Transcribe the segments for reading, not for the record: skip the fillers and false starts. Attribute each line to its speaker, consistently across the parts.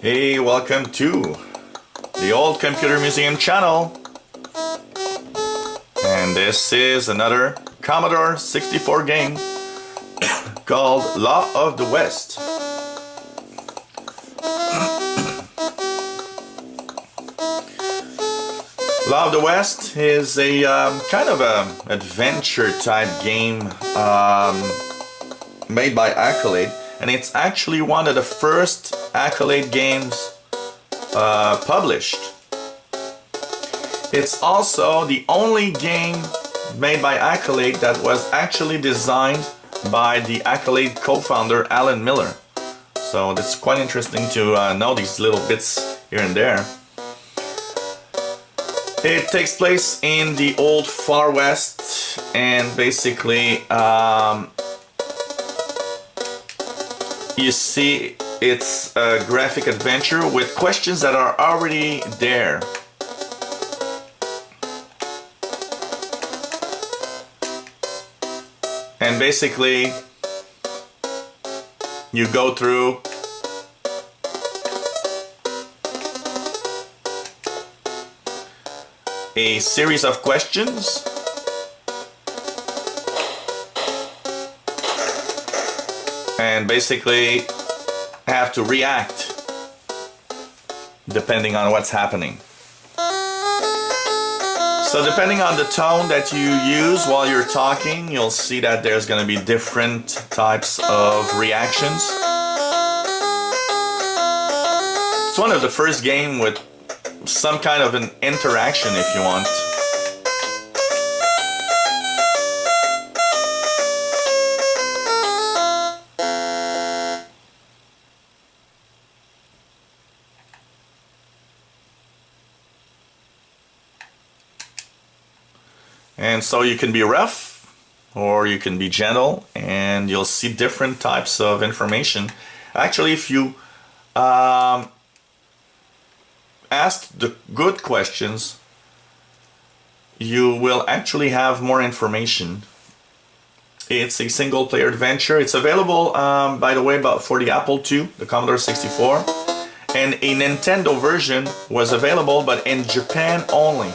Speaker 1: Hey, welcome to the Old Computer Museum channel. And this is another Commodore 64 game called Law of the West. Law of the West is a kind of a adventure type game made by Accolade, and it's actually one of the first Accolade games published. It's also the only game made by Accolade that was actually designed by the Accolade co-founder Alan Miller. So it's quite interesting to know these little bits here and there. It takes place in the old Far West, and basically you see it's a graphic adventure with questions that are already there. And basically you go through a series of questions and basically have to react depending on what's happening. So depending on the tone that you use while you're talking, you'll see that there's going to be different types of reactions. It's one of the first games with some kind of an interaction, if you want. And so you can be rough or you can be gentle, and you'll see different types of information. Actually, if you ask the good questions, you will actually have more information. It's a single player adventure. It's available, by the way, for the Apple II, the Commodore 64, and a Nintendo version was available, but in Japan only.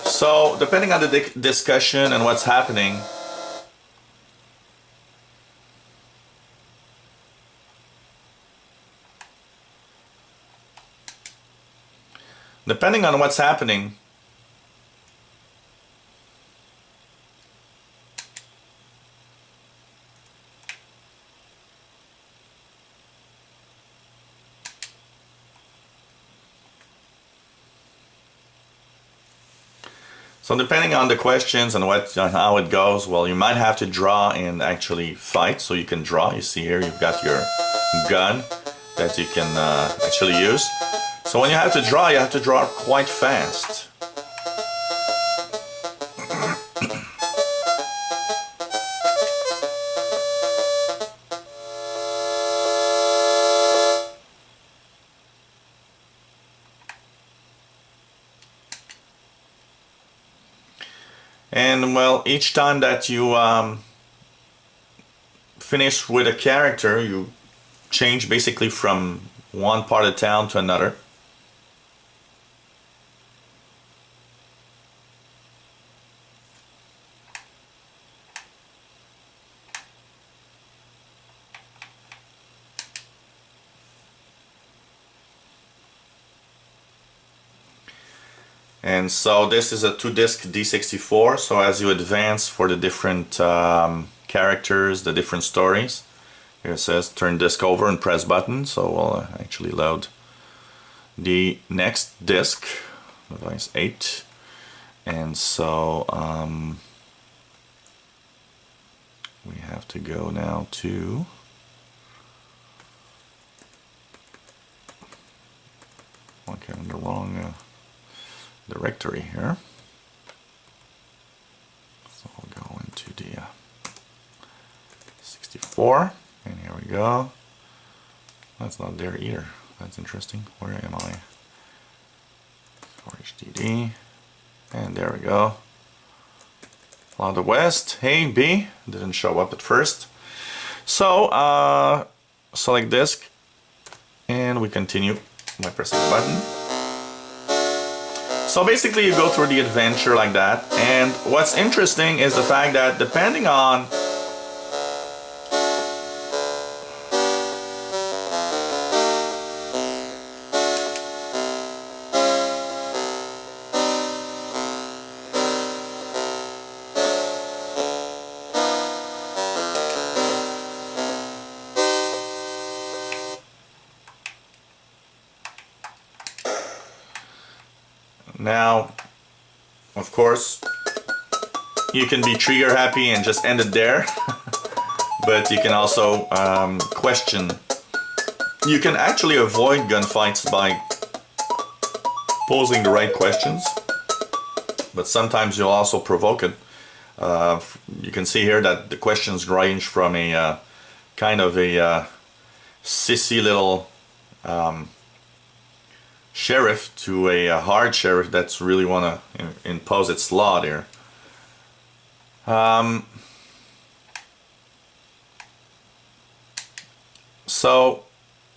Speaker 1: So, depending on the discussion and what's happening, depending on the questions and how it goes, well, you might have to draw and actually fight. So you can draw. You see here, you've got your gun that you can actually use. So when you have to draw quite fast. And well, each time that you finish with a character, you change basically from one part of town to another. And so this is a 2-disc D64, so as you advance for the different characters, the different stories, here it says turn disc over and press button, so we'll actually load the next disc, device 8, and so we have to go now to in the wrong directory here. So we'll go into the 64, and here we go. That's not there either. That's interesting. Where am I? For HDD, and there we go. Wild West. A, B, didn't show up at first. So, select disk, and we continue by pressing the button. So basically you go through the adventure like that, and what's interesting is the fact that depending on now, of course, you can be trigger happy and just end it there, but you can also question. You can actually avoid gunfights by posing the right questions, but sometimes you'll also provoke it. You can see here that the questions range from a kind of a sissy little sheriff to a hard sheriff that's really want to impose its law there. So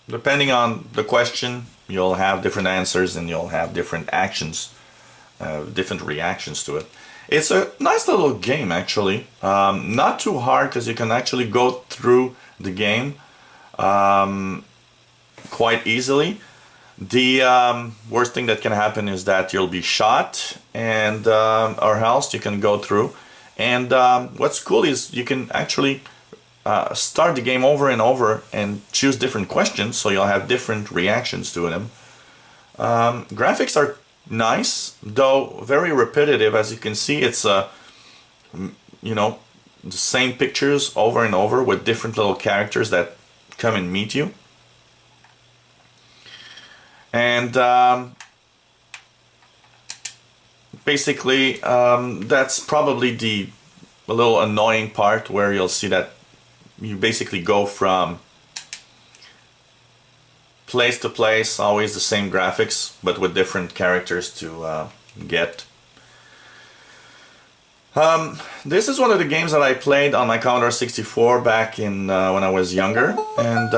Speaker 1: depending on the question, you'll have different answers and you'll have different actions, different reactions to it. It's a nice little game actually, not too hard because you can actually go through the game quite easily. The worst thing that can happen is that you'll be shot, and or else you can go through. And what's cool is you can actually start the game over and over and choose different questions, so you'll have different reactions to them. Graphics are nice, though very repetitive. As you can see, it's you know, the same pictures over and over with different little characters that come and meet you. And basically that's probably a little annoying part, where you'll see that you basically go from place to place, always the same graphics but with different characters to get. This is one of the games that I played on my Commodore 64 back in when I was younger, and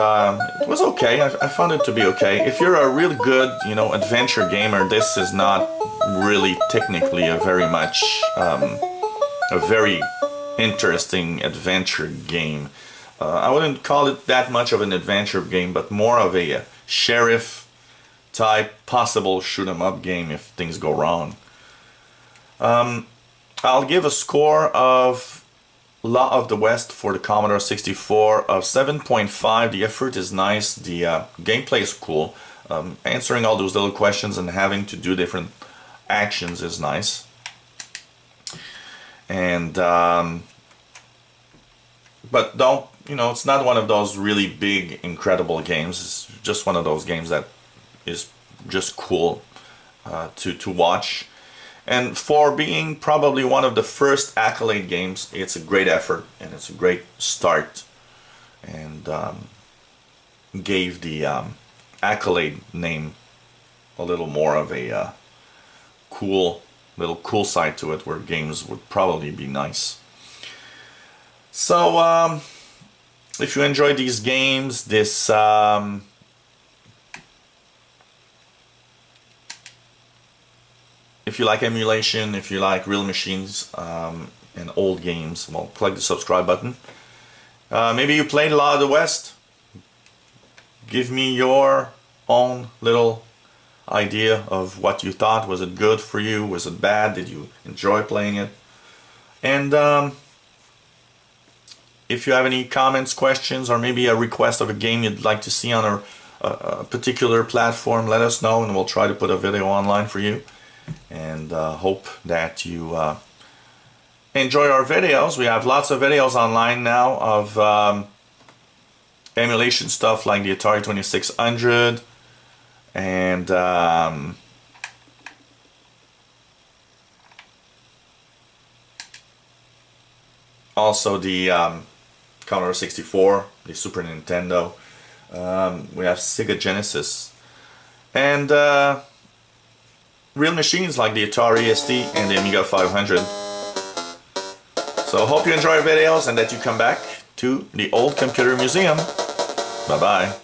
Speaker 1: it was okay. I found it to be okay. If you're a really good, you know, adventure gamer, this is not really technically a very interesting adventure game. I wouldn't call it that much of an adventure game, but more of a sheriff type possible shoot 'em up game if things go wrong. I'll give a score of Law of the West for the Commodore 64 of 7.5. The effort is nice, the gameplay is cool. Answering all those little questions and having to do different actions is nice. And but don't, you know, it's not one of those really big, incredible games. It's just one of those games that is just cool to watch. And for being probably one of the first Accolade games, it's a great effort and it's a great start, and gave the Accolade name a little more of a cool side to it, where games would probably be nice. So if you enjoy these games, this if you like emulation, if you like real machines and old games, well, click the subscribe button. Maybe you played Law of the West. Give me your own little idea of what you thought. Was it good for you? Was it bad? Did you enjoy playing it? And if you have any comments, questions, or maybe a request of a game you'd like to see on a particular platform, let us know and we'll try to put a video online for you. And hope that you enjoy our videos. We have lots of videos online now of emulation stuff like the Atari 2600 and also the Commodore 64, the Super Nintendo. We have Sega Genesis and real machines like the Atari ST and the Amiga 500. So hope you enjoy our videos and that you come back to the Old Computer Museum. Bye-bye.